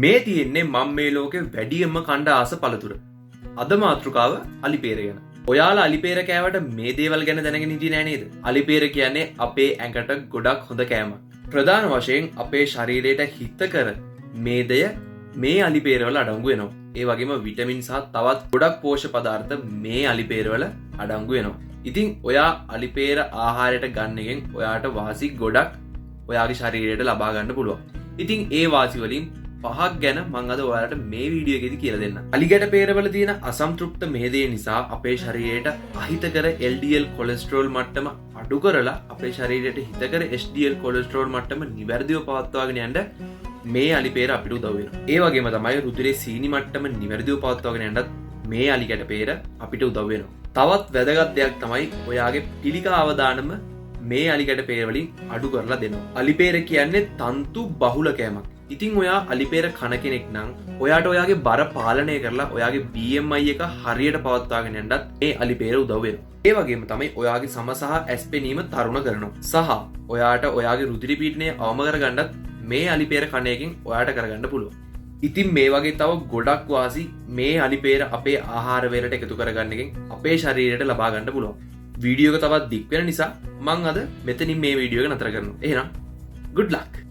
මේ තියෙන්නේ මම මේ ලෝකේ වැඩියෙන්ම කණ්ඩ ආස පළතුර. අද මාතෘකාව අලිපේර ගැන. ඔයාලා අලිපේර කෑවට මේ දේවල් ගැන දැනගෙන හිටියේ නෑ නේද? අලිපේර කියන්නේ අපේ ඇඟට ගොඩක් හොඳ කෑමක්. ප්‍රධාන වශයෙන් අපේ ශරීරයට හිතකර මේදය මේ අලිපේරවල අඩංගු වෙනවා. ඒ වගේම විටමින් සහ තවත් ගොඩක් පෝෂක පදාර්ථ මේ අලිපේරවල අඩංගු වෙනවා. ඉතින් ඔයා අලිපේර ආහාරයට ගන්න එකෙන් ඔයාට වාසි ගොඩක් ඔයාගේ ශරීරයට ලබා ගන්න පුළුවන්. ඉතින් ඒ වාසි වලින් පහක් ගැන මං අද ඔයාලට මේ වීඩියෝ එකේදී කියලා දෙන්න. අලිගැට පේරවල තියෙන අසම්තෘප්ත මේදය නිසා අපේ ශරීරයට අහිතකර LDL කොලෙස්ටරෝල් මට්ටම අඩු කරලා අපේ ශරීරයට හිතකර HDL කොලෙස්ටරෝල් මට්ටම නිවැරදිව පවත්වාගෙන යන්න මේ අලිපේර අපිට උදව් වෙනවා. ඒ වගේම තමයි රුධිරේ සීනි මට්ටම නිවැරදිව පවත්වාගෙන යන්නත් මේ අලිගැට පේර අපිට උදව් වෙනවා. තවත් වැදගත් දෙයක් තමයි ඔයාගේ පිළිකා අවදානම මේ අලිගැට පේර වලින් අඩු කරලා දෙනවා. අලිපේර කියන්නේ තන්තු බහුල කෑමක්. ඉතින් ඔයා අලිපේර කන කෙනෙක් නම් ඔයාට ඔයාගේ බර පාලනය කරලා ඔයාගේ BMI එක හරියට පවත්වාගෙන යන්නත් මේ අලිපේර උදව් වෙනවා. ඒ වගේම තමයි ඔයාගේ සම සහ ඇස් පෙනීම තරුණ කරනවා. සහ ඔයාට ඔයාගේ රුධිර පීඩනය අවම කරගන්නත් මේ අලිපේර කන එකෙන් ඔයාට කරගන්න පුළුවන්. ඉතින් මේ වගේ තව ගොඩක් වාසි මේ අලිපේර අපේ ආහාර වේලට එකතු කරගන්න එකෙන් අපේ ශරීරයට ලබා ගන්න පුළුවන්. වීඩියෝ එක තවත් දික් වෙන නිසා මං අද මෙතනින් මේ වීඩියෝ එක නතර කරනවා. එහෙනම් good luck.